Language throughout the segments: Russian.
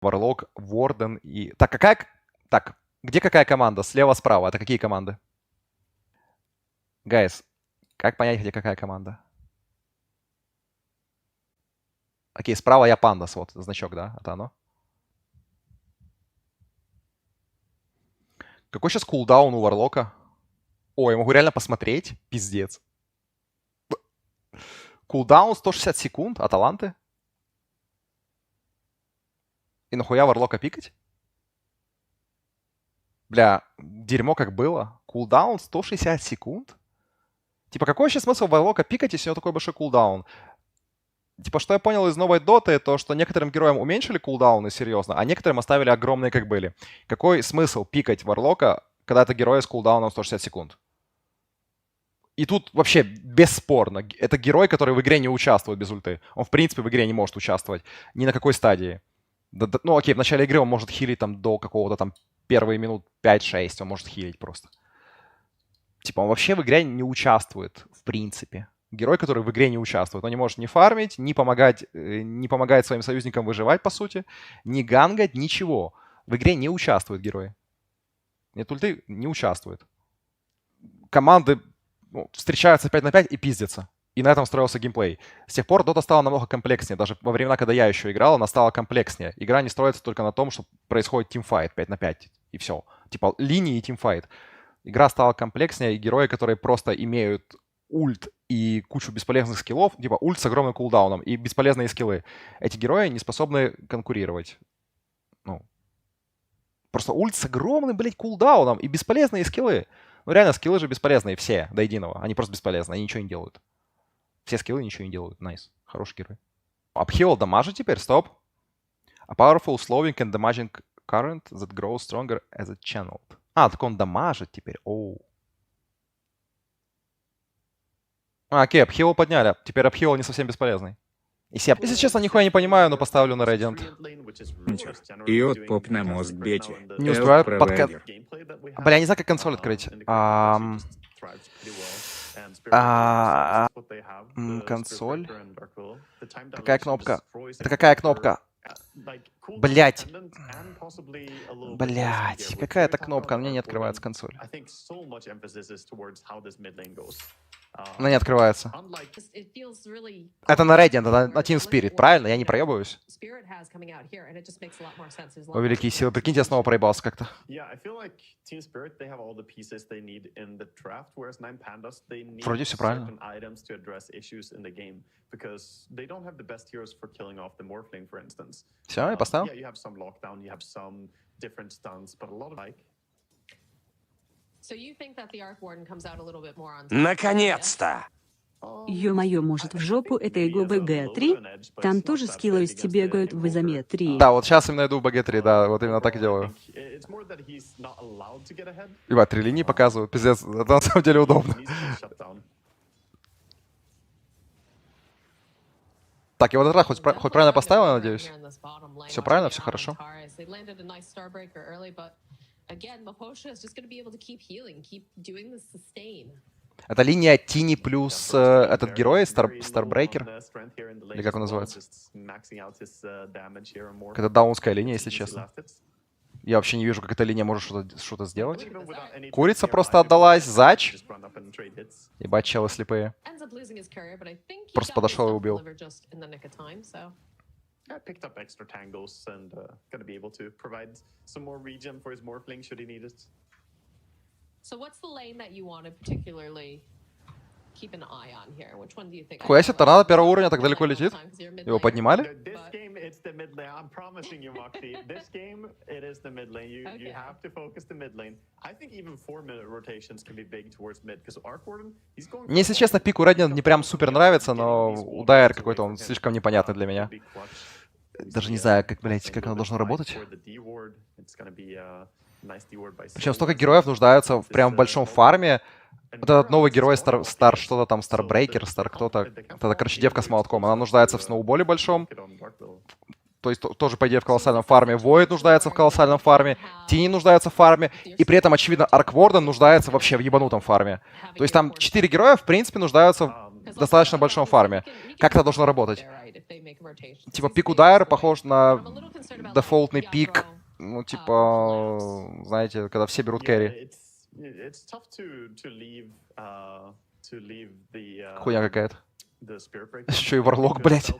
Варлок, Ворден и... Так, какая... Так, где какая команда? Слева-справа. Это какие команды? Гайс, как понять, где какая команда? Окей, справа я Пандас, вот, значок, да? Это оно? Какой сейчас кулдаун у Варлока? Ой, я могу реально посмотреть? Пиздец. Кулдаун 160 секунд, Аталанты? И нахуя Варлока пикать? Бля, дерьмо как было. Кулдаун 160 секунд? Типа, какой вообще смысл Варлока пикать, если у него такой большой кулдаун? Типа, что я понял из новой доты, то, что некоторым героям уменьшили кулдауны, серьезно, а некоторым оставили огромные, как были. Какой смысл пикать Варлока, когда это герой с кулдауном 160 секунд? И тут вообще бесспорно. Это герой, который в игре не участвует без ульты. Он, в принципе, в игре не может участвовать. Ни на какой стадии. Ну, окей, в начале игры он может хилить там до какого-то там первые минут 5-6. Он может хилить просто. Типа, он вообще в игре не участвует, в принципе. Герой, который в игре не участвует. Он не может ни фармить, ни помогать своим союзникам выживать, по сути, ни гангать, ничего. В игре не участвует герой. Нет ульты, не участвует. Команды встречаются 5 на 5 и пиздятся. И на этом строился геймплей. С тех пор Dota стала намного комплекснее. Даже во времена, когда я еще играл, она стала комплекснее. Игра не строится только на том, что происходит тимфайт 5 на 5. И все. Типа линии и тимфайт. Игра стала комплекснее, и герои, которые просто имеют ульт и кучу бесполезных скиллов, типа ульт с огромным кулдауном и бесполезные скиллы, эти герои не способны конкурировать. Ну, просто ульт с огромным, блядь, кулдауном и бесполезные скиллы. Ну, реально, скиллы же бесполезные все, до единого. Они просто бесполезны, они ничего не делают. Все скиллы ничего не делают. Найс. Хороший герой. Upheaval дамажит теперь? Стоп. A powerful slowing and damaging current that grows stronger as it channeled. А, так он дамажит теперь. Оу. Окей, Upheaval подняли. Теперь Upheaval не совсем бесполезный. Если честно, нихуя не понимаю, но поставлю на Radiant. И от поп на мост бете. Не успеваю подкат... Бля, я не знаю, как консоль открыть. Консоль? Какая кнопка? Это какая кнопка? Блять. Блять. Какая это кнопка? У меня не открывается консоль. Она не открывается. Это на Radiant, это на Team Spirit, правильно? Я не проебываюсь? О, великие силы. Прикиньте, я снова проебался как-то. Вроде все правильно. Все, я поставил. Наконец-то! Ё-моё, может в жопу этой игру БГ-3? Там тоже скилловости бегают в изометрии. Да, вот сейчас именно иду в БГ-3, да, вот именно так и делаю. Ебать, 3 линии показывают, пиздец, это на самом деле удобно. Так, я вот этот хоть правильно поставил, я надеюсь? Все правильно, все хорошо. Это линия Тини плюс этот герой, Старбрейкер? Или как он называется? Это даунская линия, если честно. Я вообще не вижу, как эта линия может что-то сделать. Курица просто отдалась, зач. Ебать, челы слепые. Просто подошел и убил. Хуя себе, торнадо первого уровня так далеко летит? Его поднимали? Мне, если честно, пик у Radiant не прям супер нравится, но у Дайер какой-то он слишком непонятный для меня. Даже не знаю, как, блядь, как оно должно работать. Причем столько героев нуждаются прям в большом фарме. Вот этот новый герой, Стар что-то там, Старбрейкер, Стар кто-то. Это, короче, девка с молотком. Она нуждается в сноуболе большом. То есть тоже, по идее, в колоссальном фарме. Void нуждается в колоссальном фарме. Тини нуждается в фарме. И при этом, очевидно, Аркворден нуждается вообще в ебанутом фарме. То есть там 4 героя, в принципе, нуждаются достаточно большом фарме. Как это должно работать? Типа пик удайр похож на дефолтный пик, ну типа, знаете, когда все берут кэрри. Хуйня какая-то. Еще и варлок, блять.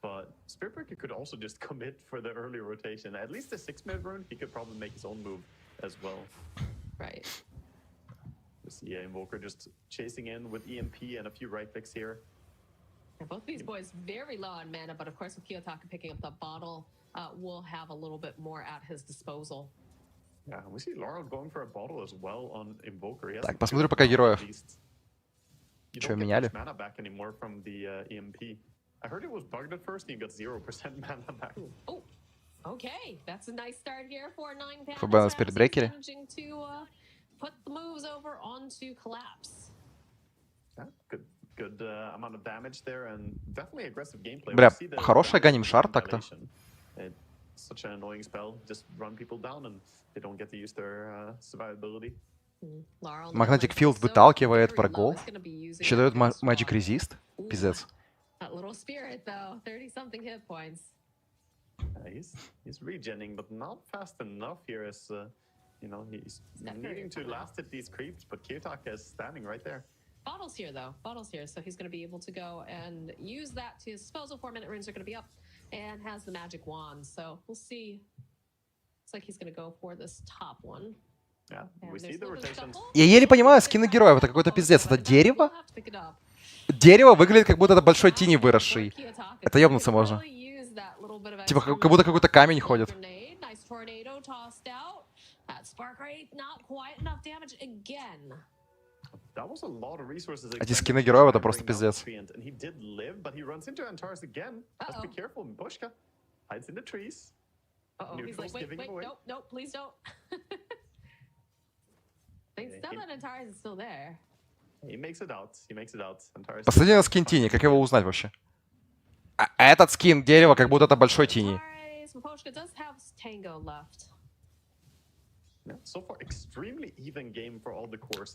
But Spirit Breaker could also just commit for the early rotation. At least a 6-minute rune, he could probably make his own move as well. Right. See Invoker just chasing in with EMP and a few right clicks here. Yeah, both these boys very low on mana, but of course with Kiyotaka picking up the bottle, will have a little bit more at his disposal. Yeah, we see Laurel going for a bottle as well on Invoker. Так, посмотрю пока героев. You Чё, don't get меняли? much mana back anymore from the EMP. I heard it was bugged at first and you got 0% mana back. Oh, okay. That's a nice start here for 9Pandas. ФБ на спиритбрекере. Managing to put the moves over onto Collapse. Yeah, good amount of damage there and definitely aggressive gameplay. Бля, We see the хороший damage Ганим шар так-то. compilation. It's such an annoying spell. Just run people down and they don't get to use their survivability. Magnetic Field выталкивает врагов. Еще дает Magic Resist. Пиздец. That little spirit though, 30-something hit points. He's regenning, but not fast enough here as, you know, he's needing to last hit these creeps, but Kiyotaka is standing right there. Bottle's here though, Bottle's here, so he's going to be able to go and use that to his disposal. 4-minute runes are going to be up and has the magic wand, so we'll see. Looks like he's going to go for this top one. Yeah, we see the rotation. Я еле понимаю скины героев, это какой-то пиздец. Это дерево? Дерево выглядит, как будто это большой тени выросший. Это ёбнуться можно. Типа, как будто какой-то камень ходит. Эти скины героев — это просто пиздец. Посмотрите на скин Тини, как его узнать вообще? А этот скин дерева, как будто это большой Тини.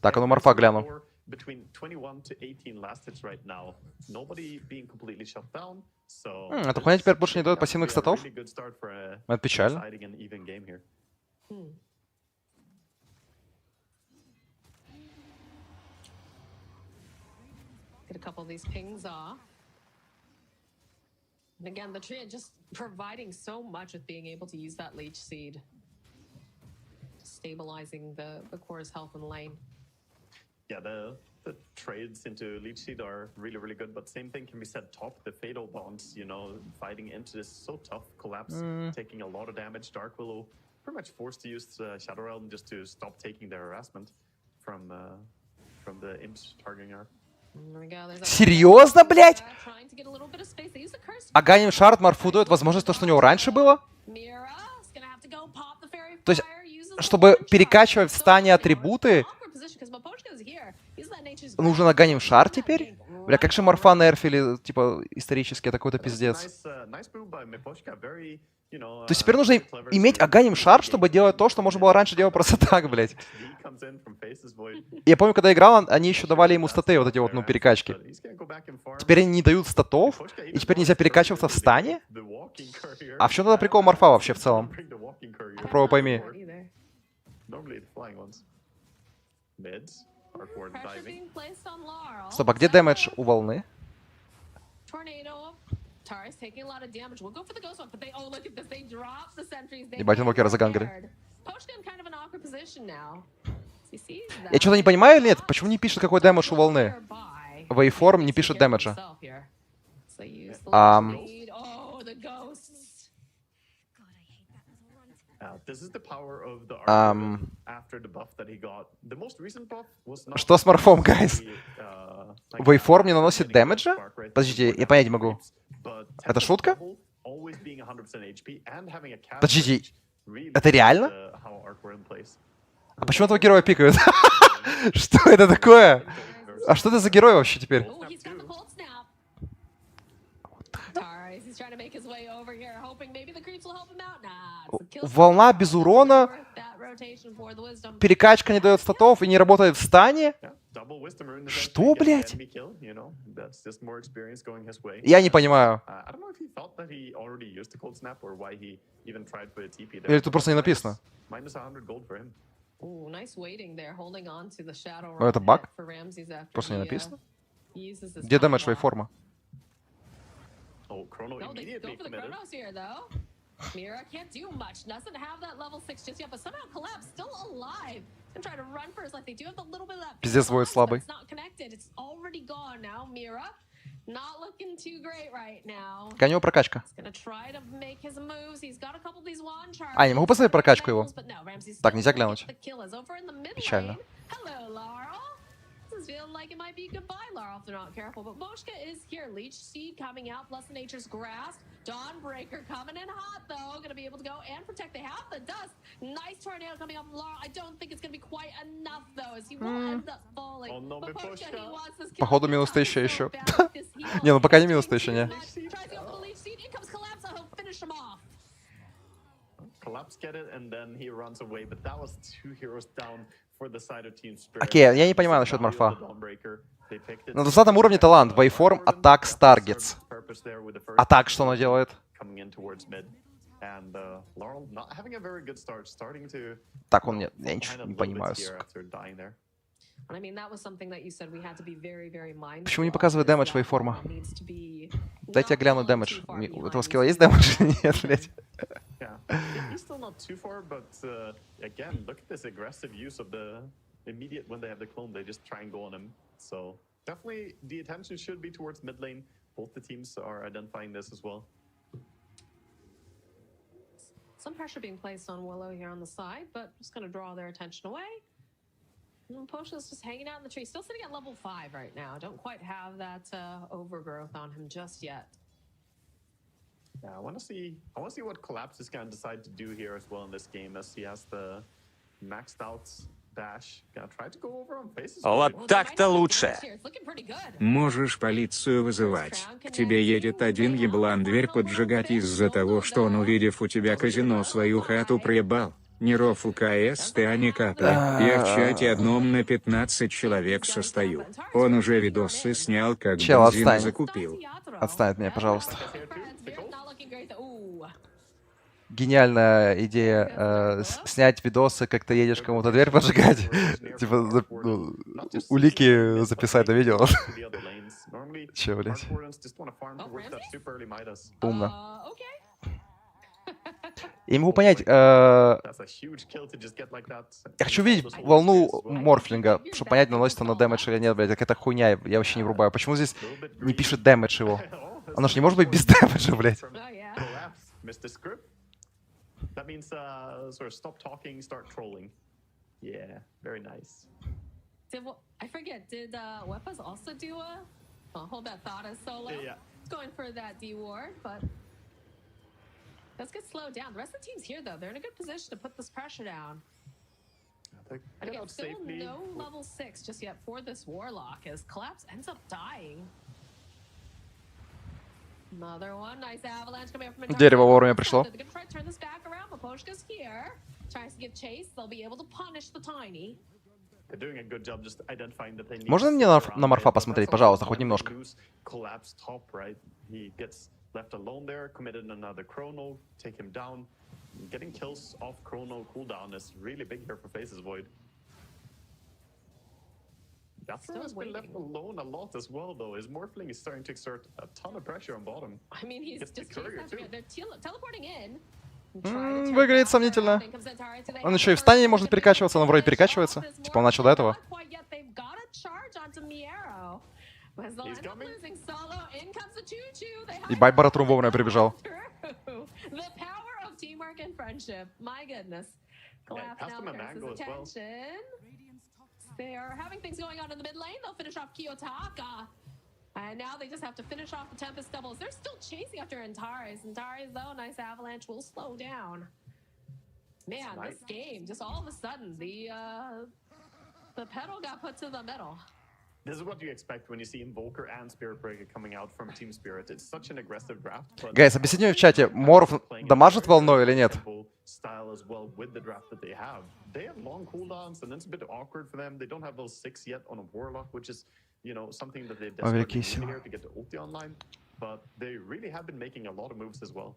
Так, а ну морфа гляну. Это хуйня теперь больше не дает пассивных статов? Это печально. Get a couple of these pings off. And again, the tree just providing so much with being able to use that leech seed. Stabilizing the core's health in lane. Yeah, the trades into leech seed are really, really good, but same thing can be said top. The fatal bonds, you know, fighting into this so tough collapse, taking a lot of damage. Dark Willow pretty much forced to use Shadow Realm just to stop taking their harassment from the imps targeting her. Серьезно, блядь? А Ганим Шард Марфу дает возможность то, что у него раньше было? То есть, чтобы перекачивать в стане атрибуты, нужен Ганим Шард теперь? Бля, как же Марфа нерфили, типа, исторически, это какой-то пиздец. То есть теперь нужно иметь Аганим Шар, чтобы делать то, что можно было раньше делать просто так, блядь. Я помню, когда играл, они еще давали ему статы, вот эти вот, ну, перекачки. Теперь они не дают статов, и теперь нельзя перекачиваться в стане? А в чем тогда прикол морфа вообще в целом? Попробуй пойми. Стоп, а где дэмэдж у волны? Ебать, инвокера загангали. Я что-то не понимаю или нет? Почему не пишет, какой дэмэдж у волны? Waveform не пишет дэмэджа. Что с морфом, гайз? Waveform не наносит дэмэджа? Подождите, я понять не могу. Это шутка? Подождите, это реально? А почему этого героя пикают? Что это такое? А что это за герой вообще теперь? Волна без урона, перекачка не дает статов и не работает в стане? Что, блядь? Я не понимаю. Или тут просто не написано? Ooh, nice waiting there, holding on to the shadow Ну, это run баг? for Ramses after Просто не he, написано? uses his Где time дэмэдж block. форма? Oh, Chrono No, they immediately go for the committed. Chronos here, though. Mira can't do much. Doesn't have that level 6 just yet, but somehow Collapse still alive. And try to run for his life. They do have a little bit of that. Пиздец, будет слабый. It's not connected. It's already gone now. Mira not looking too great right now. Какая у него прокачка? He's gonna try to make his moves. He's got a couple of these wand charges. А, не могу посмотреть прокачку его? But no, Ramses Так, still нельзя gonna глянуть. get the kill. Is over in the mid Печально. lane. Hello, Laurel. This is feeling like it might be goodbye, Laurel, if they're not careful. But Moshka is here. Leech Seed coming out, plus Nature's Grasp. Dawnbreaker coming in hot, though. Going to be able to go and protect. They have the dust. Nice tornado coming off from Laurel. I don't think it's going to be quite enough, though, as he will end up falling. Oh, no, But Moshka. he wants this kill. Походу, минус 1000 So еще. bad with this heal. Не, ну пока не минус 1000, не. Tries to go for the Leech Seed. In comes Collapse. He'll finish him off. Collapse get it, and then he runs away. But that was 2 heroes down for the side of Team Spirit. Окей, я не понимаю насчет морфа. На 20 уровне талант. Waveform, Attacks, Targets. Атак что она делает? Так, он нет. Я ничего не понимаю, сука. Почему не показывает дэмэдж Waveform? Дайте я гляну дэмэдж. У этого скилла есть дэмэдж? Нет, блядь. He's still not too far, but again, look at this aggressive use of the immediate when they have the clone, they just try and go on him. So definitely the attention should be towards mid lane. Both the teams are identifying this as well. Some pressure being placed on Willow here on the side, but just going to draw their attention away. Posha's just hanging out in the tree, still sitting at level 5 right now. Don't quite have that overgrowth on him just yet. Yeah, I want to see what Collapse is going to decide to do here as well in this game, as he has the maxed out dash. Gonna try to go over on faces. Вот так-то лучше. It's looking pretty good. Можешь полицию вызывать. К тебе едет один еблан дверь поджигать из-за того, что он, увидев у тебя казино, свою хату приебал. Не рофл КС, ты, а не кота. Я в чате одном на 15 человек состою. Он уже видосы снял, как Чел, бензин отстань. закупил. Отстань от меня, пожалуйста. Not looking great. Ooh. Гениальная идея снять видосы, как ты едешь кому-то дверь поджигать. Типа улики записать на видео. Че, блядь? Умно. Okay. Я не могу понять, я хочу видеть волну морфлинга, чтобы понять, наносит она дэмэдж или нет, блядь. Какая-то хуйня, я вообще не врубаю. Почему здесь не пишет дэмэдж его? Оно ж не может быть без дэмэджа, блядь. Oh, yeah. Collapse, Mr. Script. That means sort of stop talking, start trolling. Yeah, very nice. I forget, did Wepas also do a... Oh, hold that thought as solo. Yeah. It's going for that D ward, but... Let's get slowed down. The rest of the team's here, though. They're in a good position to put this pressure down. And Get again, out still safely. no level 6 just yet for this Warlock, as Collapse ends up dying. Another one, nice avalanche coming up from a Дерево вовремя пришло. They're gonna try to turn this back around, but Poshka's here. Tries to give chase. They'll be able to punish the Tiny. They're doing a good job just identifying that they need. Можно мне на морфа посмотреть, пожалуйста, хоть немножко? Collapse top, right? He gets left alone there, committed another chrono, take him down. Getting kills off chrono cooldown is really big here for Faces Void. Jethro has been left alone a lot as well, though. His Morphling is starting to exert a ton of pressure on bottom. I mean, he's Gets the just courier, chasing too. They're teleporting in. Выглядит сомнительно. Он еще и в стане может перекачиваться, но вроде перекачивается. Типа он начал до этого. Ебать, Баратрум вовремя прибежал. They are having things going on in the mid lane. They'll finish off Kiyotaka. And now they just have to finish off the Tempest doubles. They're still chasing after Antares. Antares, though, nice avalanche will slow down. Man, nice. This game, just all of a sudden, the pedal got put to the metal. This is what you expect when you see Invoker and Spirit Breaker coming out from Team Spirit. It's such an aggressive draft. Гайс, объясните мне в чате, Морф дамажит волной или нет? style as well with the draft that they have. They have long cooldowns, and it's a bit awkward for them. They don't have those 6 yet on a Warlock, which is, you know, something that they desperately need here to get the ulti online. But they really have been making a lot of moves as well.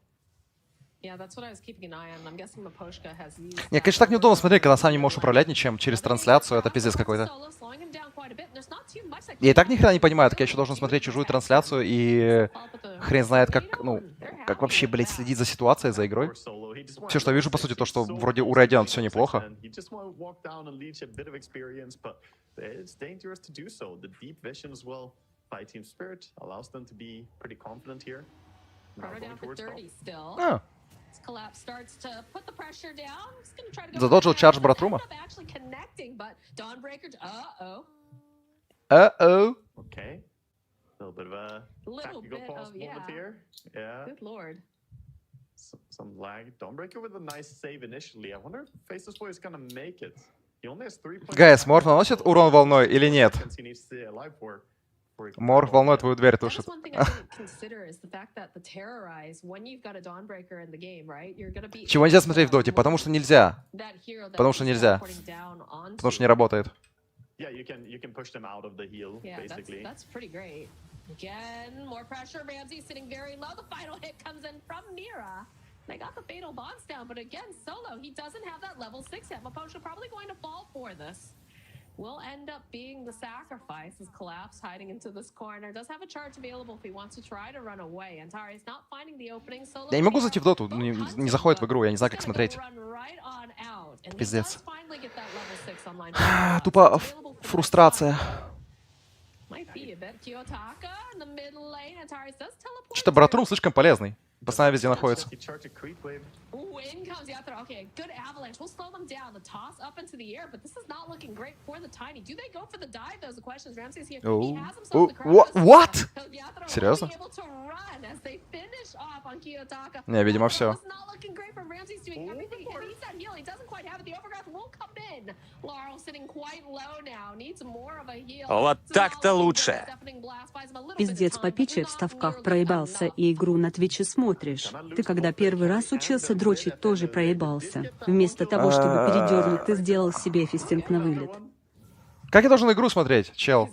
Yeah, that's what I was keeping an eye on. I'm guessing Maposhka has used. Не, конечно, так неудобно смотреть, когда сам не можешь управлять ничем через трансляцию. Это пиздец какой-то. Я и так ни хрена не понимаю, так я еще должен смотреть чужую трансляцию и хрен знает как, ну, как вообще, блядь, следить за ситуацией, за игрой. Все, что я вижу, по сути, то, что вроде у Райдиана все неплохо. Задоджил чардж Братрума. Okay. A little bit of a tactical pause moment here. Yeah. Good lord. Some lag. Dawnbreaker with a nice save initially. I wonder if Faceless Boy is gonna make it. He only has 3 points. Гайс, Морф наносит урон волной или нет? Морф волной твою дверь тушит. Чего нельзя смотреть в доте? Потому что нельзя. Потому что нельзя. Потому что не работает. Yeah, you can push them out of the heal, basically. That's pretty great. Again, more pressure. Ramsey sitting very low. The final hit comes in from Mira. They got the fatal bonds down, but again, Solo, he doesn't have that level 6 hit. Maposhka probably going to fall for this. Will end up being the sacrifice as Collapse hiding into this corner. Does have a charge available if he wants to try to run away. Antari is not finding the opening. Solo. Я не могу зайти в доту, не заходит в игру, я не знаю, как смотреть. Пиздец. Тупо фрустрация. Что-то Братрум слишком полезный. Постоянно везде находится. What? Серьезно? Не, видимо, все. Вот так-то лучше. Пиздец, Папича в ставках проебался и игру на Твиче смотришь. Ты когда первый раз учился дрочить, тоже проебался. Вместо того, чтобы передернуть, ты сделал себе фистинг на вылет. Как я должен игру смотреть, чел?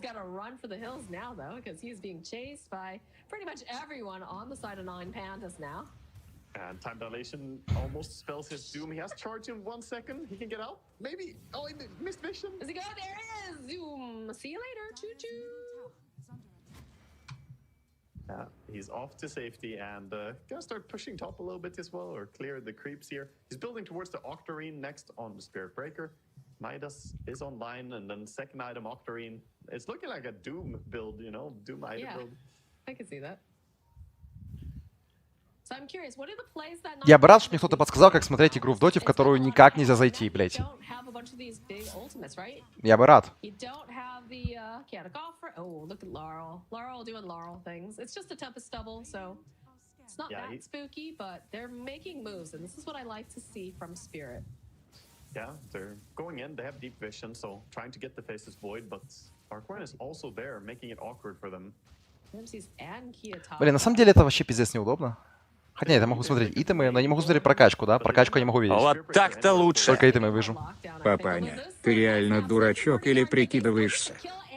And time dilation almost spells his doom. He has charge in 1 second. He can get out. Maybe. Oh, he missed vision. Does he go? There he is. Zoom. See you later. Choo choo. Yeah, he's off to safety and gonna start pushing top a little bit as well, or clear the creeps here. He's building towards the Octarine next on the Spirit Breaker. Midas is online, and then second item Octarine. It's looking like a Doom build, you know, Doom item build. I can see that. Я бы рад, чтобы мне кто-то подсказал, как смотреть игру в доте, в которую никак нельзя зайти, блять. Я бы рад. Yeah, they're going in. They have deep vision, so trying to get the faces void, but Arquine is also there, making it awkward for them. Блин, на самом деле это вообще пиздец неудобно. Хотя нет, я могу смотреть итемы, но я не могу смотреть прокачку, да? Прокачку я не могу видеть. Вот так-то лучше. Только итемы вижу. Папаня, ты реально дурачок или прикидываешься?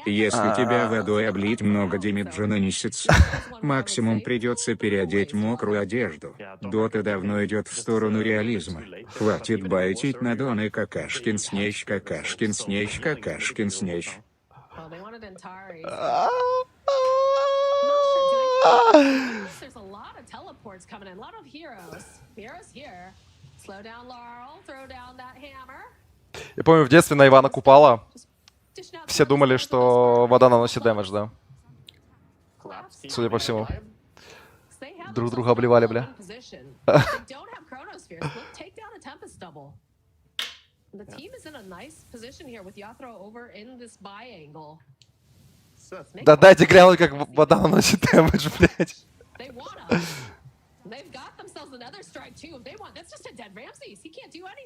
Если тебя водой облить, много демиджа нанесется. Максимум придется переодеть мокрую одежду. Дота давно идет в сторону реализма. Хватит байтить на Дон и какашкин снещ, какашкин снещ, какашкин снещ. Я помню, в детстве на Ивана Купала все думали, что вода наносит дэмэдж, да? Судя по всему. Друг друга обливали, бля. Да дайте глянуть, как вода наносит дэмэдж, блядь.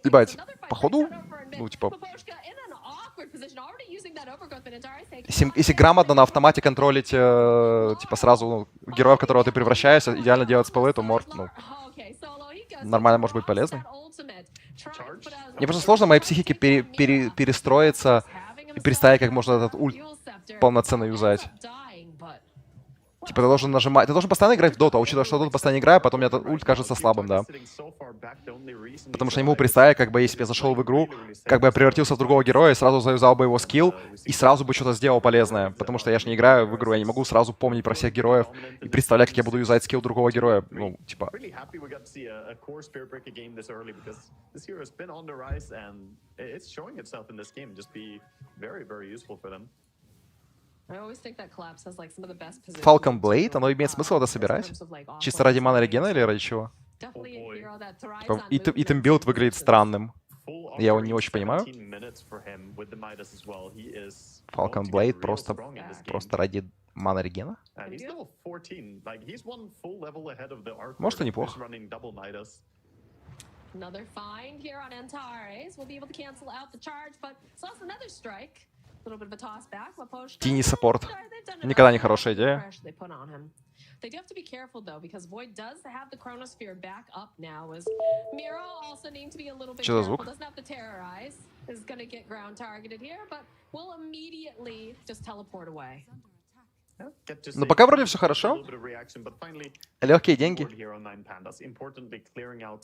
Ебать, походу, ну, типа... Если грамотно на автомате контролить, типа, сразу, ну, героев, в которого ты превращаешься, идеально делать спеллы, то Морф, ну... нормально может быть полезной. Мне просто сложно моей психике перестроиться и представить, как можно этот ульт полноценно юзать. Типа ты должен нажимать, ты должен постоянно играть в Dota, учитывая, что Dota постоянно играю, потом мне этот ульт кажется слабым, да. Потому что не могу представить, как бы если бы я зашел в игру, как бы я превратился в другого героя, и сразу заюзал бы его скилл, и сразу бы что-то сделал полезное. Потому что я же не играю в игру, я не могу сразу помнить про всех героев и представлять, как я буду юзать скилл другого героя. Ну, типа... Falcon Blade, оно имеет смысл это собирать? Чисто ради мана регена или ради чего? Итем билд выглядит странным. Я его не очень понимаю. Falcon Blade просто ради мана регена? Может, и неплохо. Another find here on Antares. We'll be able to cancel out the charge, but it's also another strike. A little bit of a toss back. Тини саппорт. Никогда не хорошая идея. They do have to be careful though, because Void does have the Chronosphere back up now. As Miro also needs to be a little bit careful. Doesn't have the Terrorize. Is going to get ground targeted here, but will immediately just teleport away. Но пока вроде все хорошо. Легкие деньги.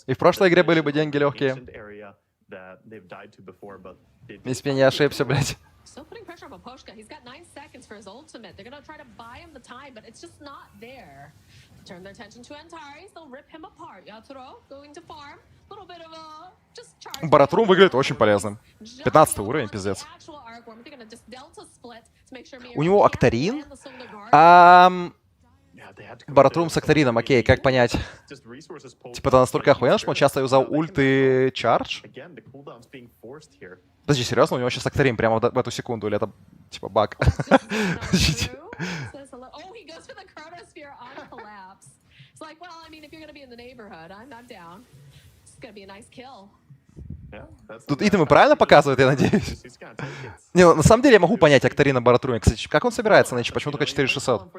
И в прошлой игре были бы деньги легкие. Если я не ошибся, блядь. Still putting pressure on Paposhka. He's got 9 seconds for his ultimate. They're gonna try to buy him the time, but it's just not there. Turn their attention to Antares. They'll rip him apart. Yaturo going to farm. A little bit of a just charge. Баратрум выглядит очень полезным. 15 уровень, пиздец. У него Актарин. Баратрум с Актарином, окей, как понять? Типа это настолько охуенно, что он часто юзал ульт и чардж? Подожди, серьезно? У него сейчас Актарин прямо в эту секунду, или это типа баг? Подождите. Тут итемы правильно показывают, я надеюсь? Не, ну, на самом деле я могу понять Актарина Баратруме. Кстати, как он собирается нынче? Почему только 4600?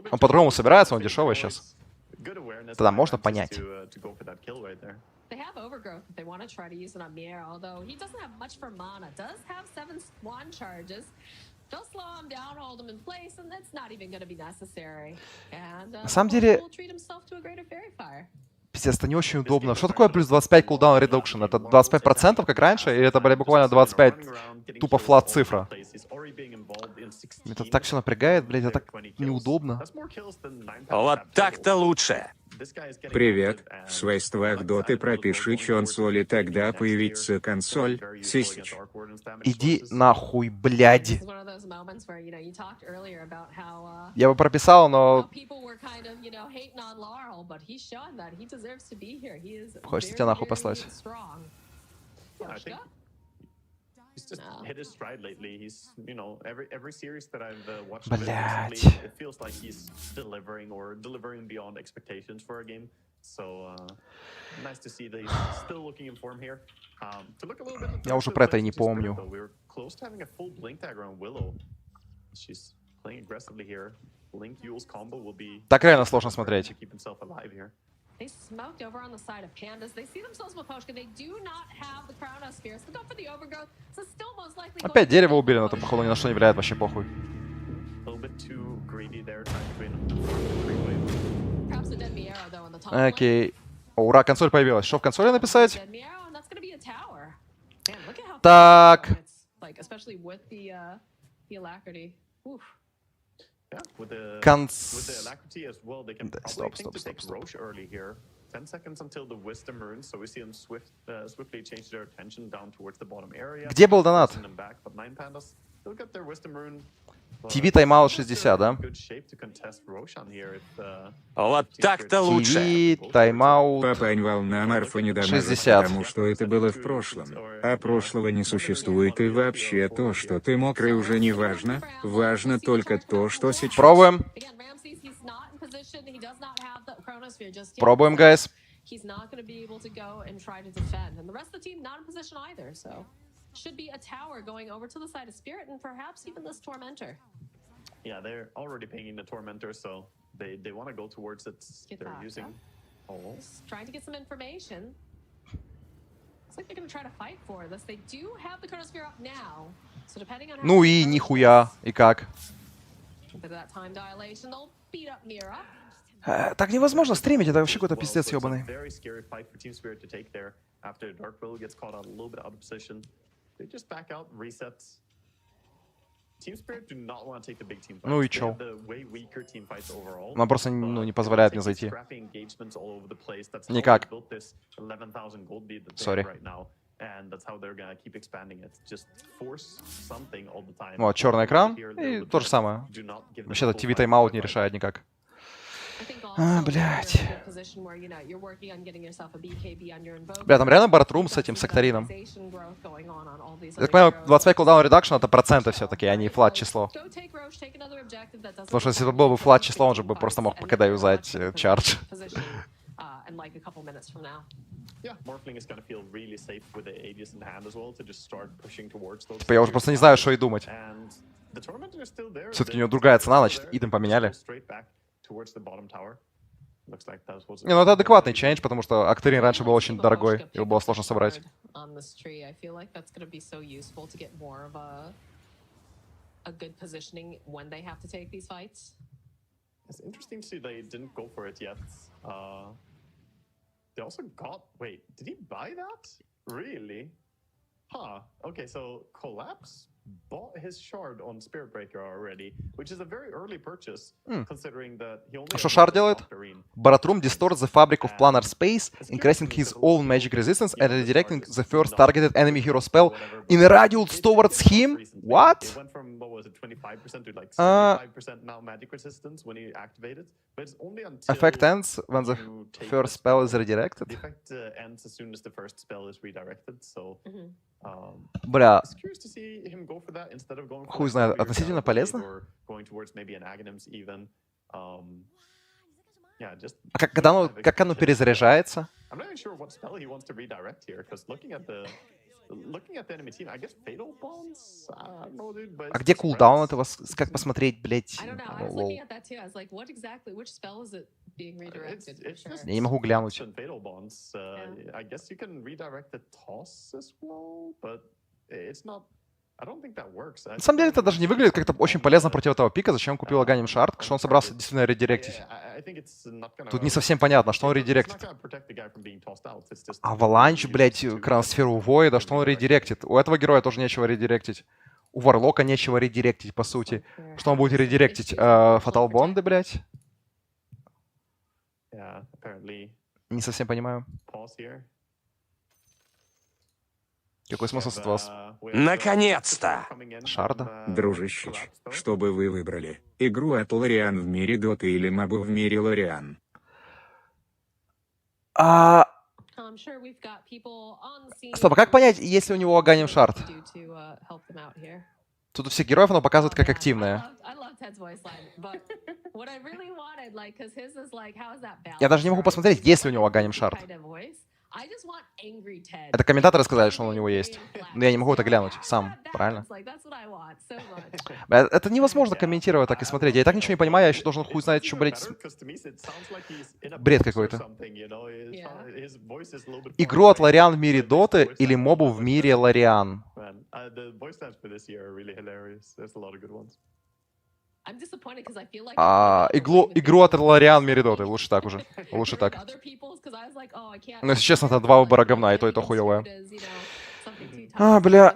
Он по-другому собирается, он дешевый сейчас. Тогда можно понять. They have overgrowth if they want to try to use it on Mier, although he doesn't have much for mana. Does have 7 swan charges. They'll slow him down, hold him in place, and that's not even going to be necessary. And на самом деле, will treat himself to a greater fairy fire. Пиздец, это не очень удобно. Что такое плюс 25 cooldown reduction? Это 25%, как раньше? Или это, блядь, буквально 25 тупо флат цифра? Это так все напрягает, блядь, это так неудобно. Вот так-то лучше. Привет. В свойствах Доты пропиши консоль, и тогда появится консоль. Сисич. Иди нахуй, блядь. Я бы прописал, но... Хочется тебя нахуй послать. He's just hit his stride lately. He's, you know, every series that I've watched, Блять. it feels like he's delivering beyond expectations for a game. So nice to see that he's still looking in form here. To look a little bit. Я уже про это и не помню. We're close to having a full blink dagger on Willow. She's playing aggressively here. Blink Yule's combo will be. Так реально сложно смотреть. Keep himself alive here. They smoked over on the side of Pandas. They see themselves with Poshka. They do not have the Chronosphere. So go for the overgrowth. So still most likely. Опять дерево убили, но это, походу, ни на что не влияет, вообще похуй. Окей. Ура, консоль появилась. Что в консоли написать? Так. Стоп. 10 seconds until the wisdom runes, so we see them swiftly change their attention down towards the bottom area. Где был донат? ТВ тайм-аут 60, да? Вот так-то лучше. ТВ тайм-аут Папань волна Марфа не дамажит, 60. потому что это было в прошлом. А прошлого не существует, и вообще то, что ты мокрый, уже не важно. Важно только то, что сейчас. Пробуем. Пробуем, гайс. He's not going to be able to go and try to defend. And the rest of the team not in position either, so should be a tower going over to the side of Spirit and perhaps even this Tormentor. Yeah, they're already pinging the Tormentor, so they want to go towards it. They're using Just trying to get some information. Looks like they're gonna try to fight for this. They do have the chronosphere up now, so depending on how Ну и нихуя. И как? with that time dilation, they'll beat up Mira. Так невозможно стримить, это вообще какой-то пиздец ёбаный. Very scary fight for Team Spirit to take there after Dark Willow gets caught out a little bit out of position. They just back out, resets. Team Spirit do not want to take the big team fights. Ну и They чё? have the way weaker team fights overall. Она просто не позволяет мне зайти. Никак. Никак. Сори. Вот, черный экран, и то же самое. Вообще-то TV тайм-аут не решает никак. Блядь. Бля, там реально баратрум с этим секторином. Я так понимаю, 25 кулдаун редакшн это проценты все-таки, а не флат число. Потому что если бы было бы флат число, он же бы просто мог по КД юзать чардж. Типа я уже просто не знаю, что и думать. Все-таки у него другая цена, значит, идем поменяли. Не, ну это адекватный чейндж, потому что Актерин раньше был очень дорогой, его было сложно собрать. It's interesting to see they didn't go for it yet. They also got... Wait, did he buy that? Really? Huh. Okay, so Collapse bought his shard on Spirit Breaker already, which is a very early purchase, considering that he only... Что шар делает? Баратрум distorts the fabric of planar space, increasing his own magic resistance and redirecting the first targeted enemy hero spell in a radius towards him? What? It went from, what was it, 25% to like 75% now magic resistance when he activated, but it's only until... Effect ends when the first spell is redirected. The effect ends as soon as the first spell is redirected, so... Бля, It's curious to see him go for that instead of going for хуй знает, относительно полезно. or going towards maybe an Aghanims even. Yeah, just... А как оно перезаряжается? I'm not even sure what spell he wants to redirect here, because looking at the enemy team, I guess Fatal Bonds? I don't know, dude, but... А где кулдаун этого? Как посмотреть, блять? Лол. Я не могу глянуть. Fatal Bonds. I guess you can redirect the toss as well, but it's not... I don't think that works. На самом деле это даже не выглядит как-то очень полезно против этого пика. Зачем он купил Аганим Шард? Что он собрался действительно редиректить? Тут не совсем понятно, что он редиректит. Аваланч, блять, Кроносферу Воида, что он редиректит? У этого героя тоже нечего редиректить. У Варлока нечего редиректить, по сути. Что он будет редиректить? Фатал Бонды, блять? Не совсем понимаю. Какой смысл с вас? Наконец-то! Шарда? Дружище, что бы вы выбрали? Игру от Лориан в мире Дота или мобу в мире Лориан? Стоп, а как понять, если у него Аганим Шард? Тут у всех героев оно показывает как активное. Я даже не могу посмотреть, есть ли у него Аганим Шард. Это комментаторы сказали, что он у него есть. Но я не могу это глянуть сам, правильно? Это невозможно комментировать так и смотреть. Я и так ничего не понимаю, я еще должен хуй знать, что, блядь... Бред какой-то. Игру от Лориан в мире Доты или мобу в мире Лориан? Игру от Лориан в мире Доты. Лучше так уже. Лучше так. Ну, если честно, это два выбора говна, и то хуёвое. Бля.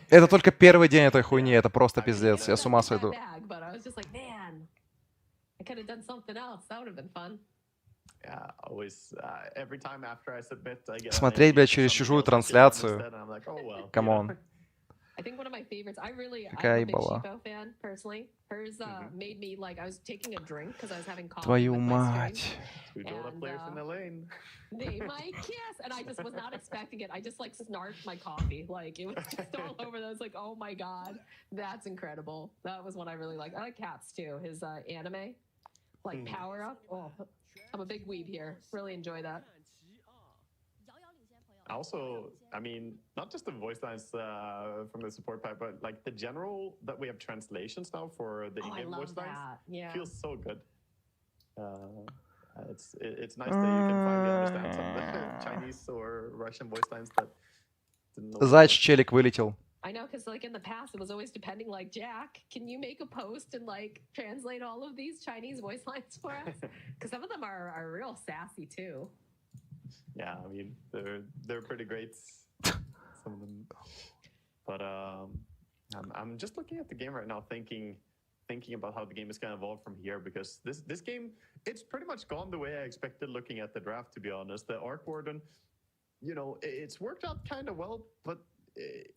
Это только первый день этой хуйни, это просто пиздец. Я с ума сойду. Смотреть, блядь, через чужую трансляцию. Камон. Какая ебала. Твою мать. They might kiss, and I just was not expecting it. I just like snarked my coffee, like it was just all over. I was like, oh my god, that's incredible. That was one I really like. I like Cats too. His anime, like Power Up. Oh, I'm a big weeb here. Really enjoy that. Also, I mean, not just the voice lines from the support pack, but like the general that we have translations now for the in-game voice lines feels so good. It's nice that you can finally understand some of the Chinese or Russian voice lines that didn't know. Зайч, челик вылетел. I know, because like in the past, it was always depending. Like, Jack, can you make a post and like translate all of these Chinese voice lines for us? Because some of them are real sassy too. Yeah, I mean they're pretty great. Some of them, but I'm just looking at the game right now, thinking about how the game is gonna evolve from here, because this game, it's pretty much gone the way I expected. Looking at the draft, to be honest, the Arc Warden, you know, it's worked out kind of well, but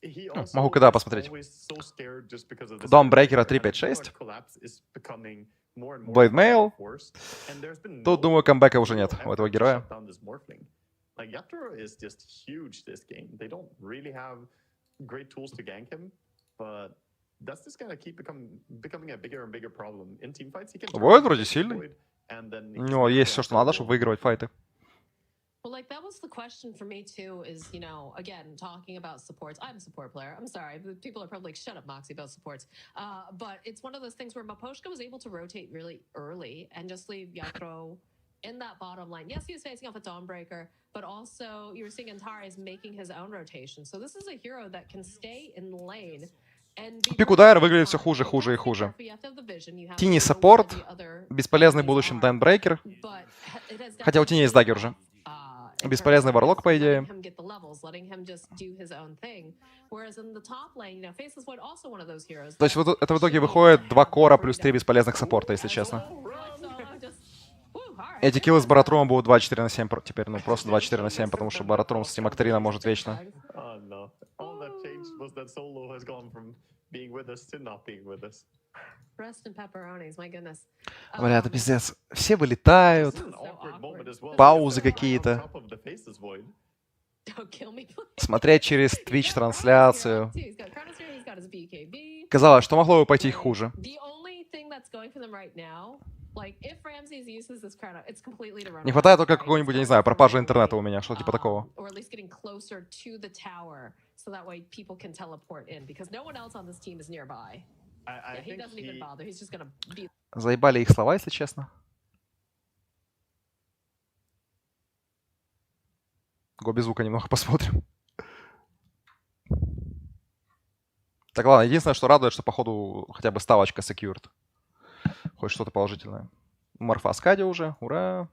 he also Могу когда is посмотреть. always so scared just because of the Dawnbreaker and 3.5.6. collapse is becoming more and more Blade Mail. force, and there's been Тут, no думаю, камбэка уже real нет у этого effort to героя. shut down this Morphling. Like, Yatoro is just huge this game. They don't really have great tools to gank him, but that's just gonna keep becoming a bigger and bigger problem. In teamfights, he can Void вроде сильный. Void, and then У него есть все, что надо, чтобы выигрывать файты. Well, like that was the question for me too, is, you know, again, talking about supports. I'm a support player. I'm sorry. People are probably like, shut up, Moxie, about supports. But it's one of those things where Maposhka was able to rotate really early and just leave Yatro in that bottom line. Yes, he was facing off a Dawnbreaker, but also you were seeing Antares making his own rotation. So this is a hero that can stay in lane. Пик удара выглядит все хуже, хуже и хуже. Тини саппорт, бесполезный в будущем Дайнбрейкер. Хотя у Тини есть даггер уже. Бесполезный варлок, по идее. То есть вот это в итоге выходит 2 кора плюс 3 бесполезных саппорта, если честно. Эти киллы с Баратрумом будут 24 на 7 теперь, ну просто 24 на 7, потому что Баратрум с Тимактерина может вечно. Бля, это пиздец. Все вылетают. Паузы какие-то. Смотреть через Twitch-трансляцию. Казалось, что могло бы пойти хуже. Не хватает только какого-нибудь, я не знаю, пропажи интернета у меня, что типа такого. Заебали их слова, если честно. Го без звука немного посмотрим. Так, ладно, единственное, что радует, что походу хотя бы ставочка secured. Хоть что-то положительное. Морфа Скади уже, ура!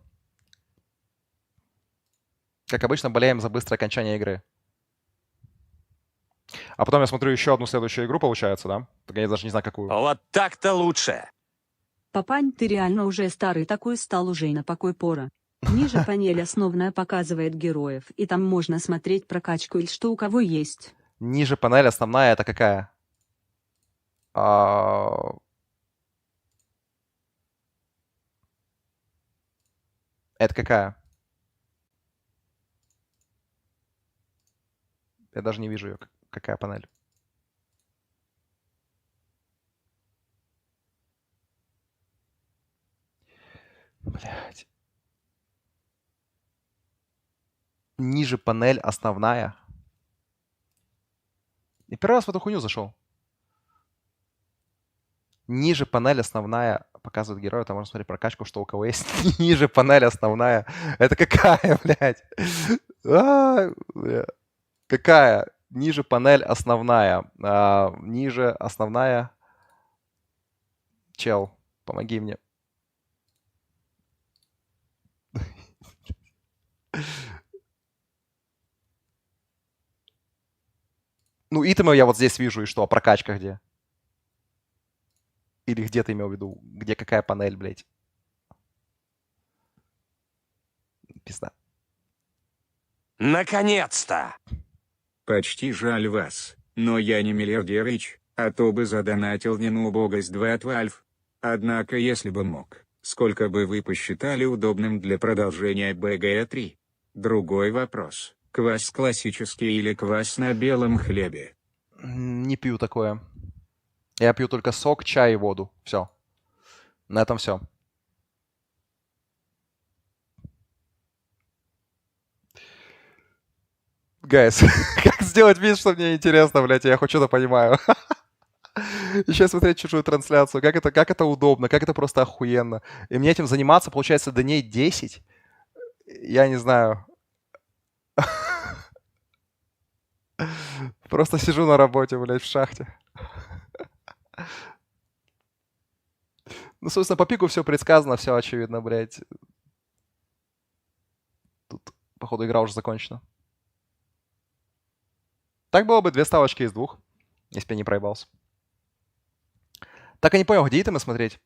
Как обычно, болеем за быстрое окончание игры. А потом я смотрю еще одну следующую игру, получается, да? Так я даже не знаю, какую. Вот так-то лучше. Папань, ты реально уже старый такой стал, уже и на покой пора. Ниже панель основная показывает героев, и там можно смотреть прокачку или что у кого есть. Ниже панель основная это какая? Это какая? Я даже не вижу ее. Какая панель? Блять. Ниже панель основная. Я первый раз в эту хуйню зашел. Ниже панель основная показывает героя. Там можно смотреть прокачку, что у кого есть. Ниже панель основная. Это какая, блядь? Какая? Ниже панель основная. Ниже основная. Чел, помоги мне. Ну, итемы я вот здесь вижу, и что? А прокачка где? Или где ты имел в виду? Где какая панель, блядь? Пизда. Наконец-то! Почти жаль вас, но я не миллиардерыч, а то бы задонатил не на убогость 2 Однако, если бы мог, сколько бы вы посчитали удобным для продолжения БГ-3? Другой вопрос. Квас классический или квас на белом хлебе? Не пью такое. Я пью только сок, чай и воду. Все. На этом все. Гайс, как сделать вид, что мне интересно, блядь, я хоть что-то понимаю. Еще смотреть чужую трансляцию. Как это удобно, как это просто охуенно. И мне этим заниматься, получается, дней 10. Я не знаю. Просто сижу на работе, блядь, в шахте. Ну, собственно, по пику все предсказано, все очевидно, блядь. Тут, походу, игра уже закончена. Так было бы 2 ставочки из 2, если бы я не проебался. Так и не понял, где итемы смотреть?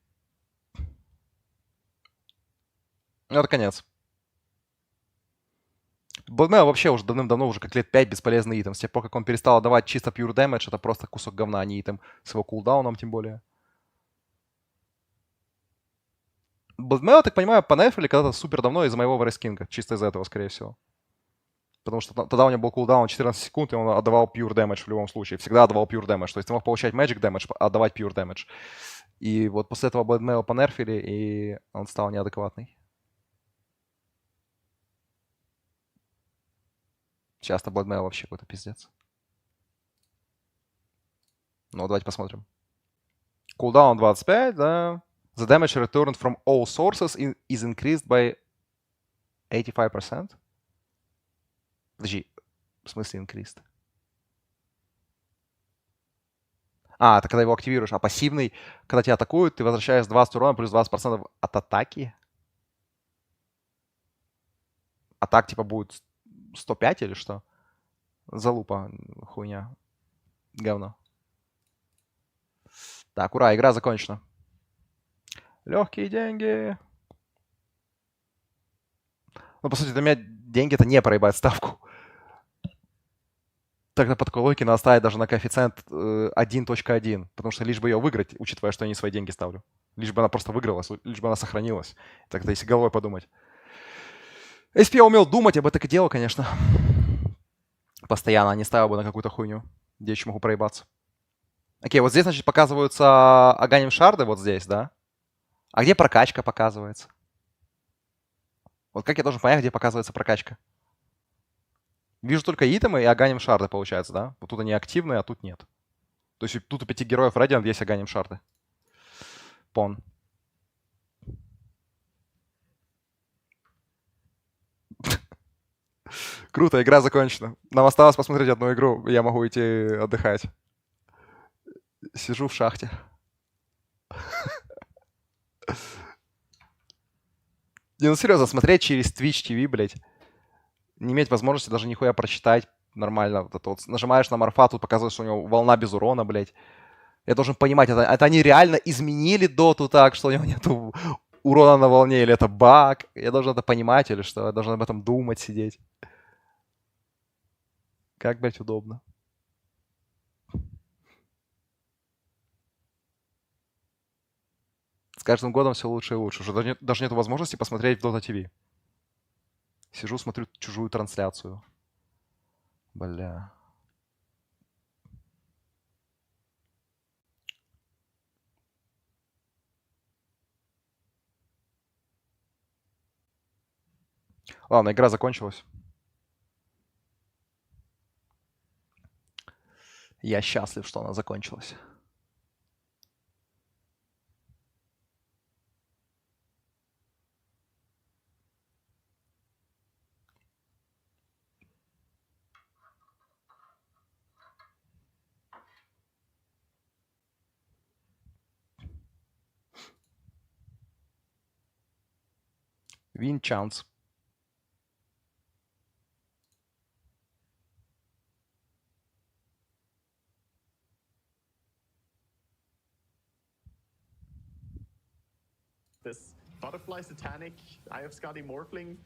Ну, это конец. Bloodmail вообще уже давным-давно, уже как лет 5 бесполезный итем. С тех пор, как он перестал отдавать чисто pure damage, это просто кусок говна, а не итем. С его кулдауном тем более. Bloodmail, я так понимаю, понерфили когда-то супер давно из-за моего варескинга. Чисто из-за этого, скорее всего. Потому что тогда у него был кулдаун 14 секунд, и он отдавал pure damage в любом случае. Всегда отдавал pure damage. То есть ты мог получать magic damage, отдавать pure damage. И вот после этого Bloodmail понерфили, и он стал неадекватный. Часто Bloodmail вообще какой-то пиздец. Ну, давайте посмотрим. Cooldown 25, да. The damage returned from all sources is increased by 85%. Подожди, в смысле increased? А, это когда его активируешь. А пассивный, когда тебя атакуют, ты возвращаешь 20 урона плюс 20% от атаки. Атак типа будет 105 или что? Залупа, хуйня. Говно. Так, ура, игра закончена. Легкие деньги. Ну, по сути, для меня деньги — это не проебать ставку. Тогда по такой логике надо ставить даже на коэффициент 1.1, потому что лишь бы ее выиграть, учитывая, что я не свои деньги ставлю. Лишь бы она просто выигралась, лишь бы она сохранилась. Тогда если головой подумать. Если бы я умел думать, я бы так и делал, конечно. Постоянно, а не ставил бы на какую-то хуйню, где еще могу проебаться. Окей, вот здесь, значит, показываются Аганим шарды, вот здесь, да? А где прокачка показывается? Вот как я должен понять, где показывается прокачка? Вижу только итемы и Аганим шарды, получается, да? Вот тут они активные, а тут нет. То есть тут у 5 героев Radiant есть Аганим шарды. Пон. Круто, игра закончена. Нам осталось посмотреть одну игру, и я могу идти отдыхать. Сижу в шахте. Не, ну серьезно, смотреть через Twitch TV, блядь. Не иметь возможности даже нихуя прочитать нормально. Вот это вот нажимаешь на морфа, тут показывает, что у него волна без урона, блядь. Я должен понимать, это они реально изменили доту так, что у него нету урона на волне, или это баг. Я должен это понимать, или что? Я должен об этом думать, сидеть. Как, блядь, удобно. С каждым годом все лучше и лучше. Уже даже нету возможности посмотреть в Dota TV. Сижу, смотрю чужую трансляцию. Бля. Ладно, игра закончилась. Я счастлив, что она закончилась. Win chance. This butterfly satanic Eye of Scotty Morphling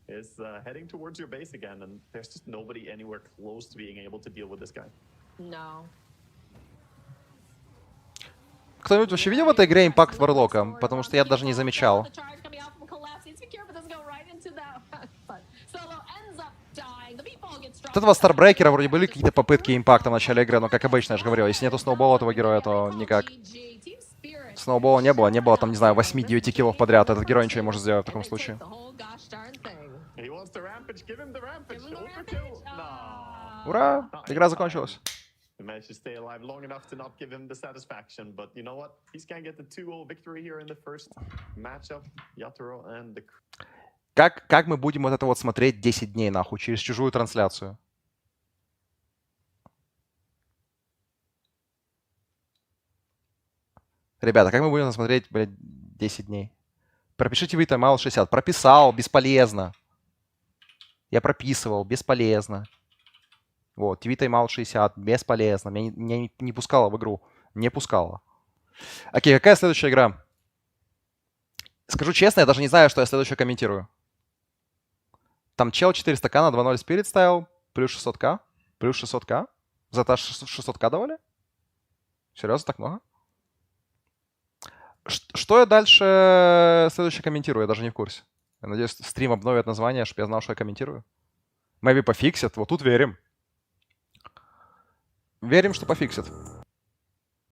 is heading towards your base again, and there's just nobody anywhere close to being able to deal with this guy. No. Кто-нибудь вообще видел в этой игре импакт Варлока? Потому что я даже не замечал. От этого Старбрейкера вроде были какие-то попытки импакта в начале игры, но, как обычно, я же говорил, если нету сноубола этого героя, то никак. Сноубола не было там, не знаю, 8-9 киллов подряд. Этот герой ничего не может сделать в таком случае. Ура! Игра закончилась. He managed to stay alive long enough to not give him the satisfaction, but you know what? He's gonna get the 2-0 victory here in the first matchup. Yatoro and the... Как мы будем вот это вот смотреть 10 дней, нахуй, через чужую трансляцию? Ребята, как мы будем смотреть, блядь, 10 дней? Пропишите вы тайм-аут 60. Прописал, бесполезно. Я прописывал, бесполезно. Вот, TV тайм-аут 60, бесполезно. Меня не пускало в игру. Не пускало. Окей, какая следующая игра? Скажу честно, я даже не знаю, что я следующее комментирую. Там чел 400к на 2.0 Spirit ставил. Плюс 600к. Плюс 600к. За это 600к давали? Серьезно, так много? Что я дальше следующее комментирую? Я даже не в курсе. Я надеюсь, стрим обновит название, чтобы я знал, что я комментирую. Maybe пофиксят. Вот тут верим. Верим, что пофиксят.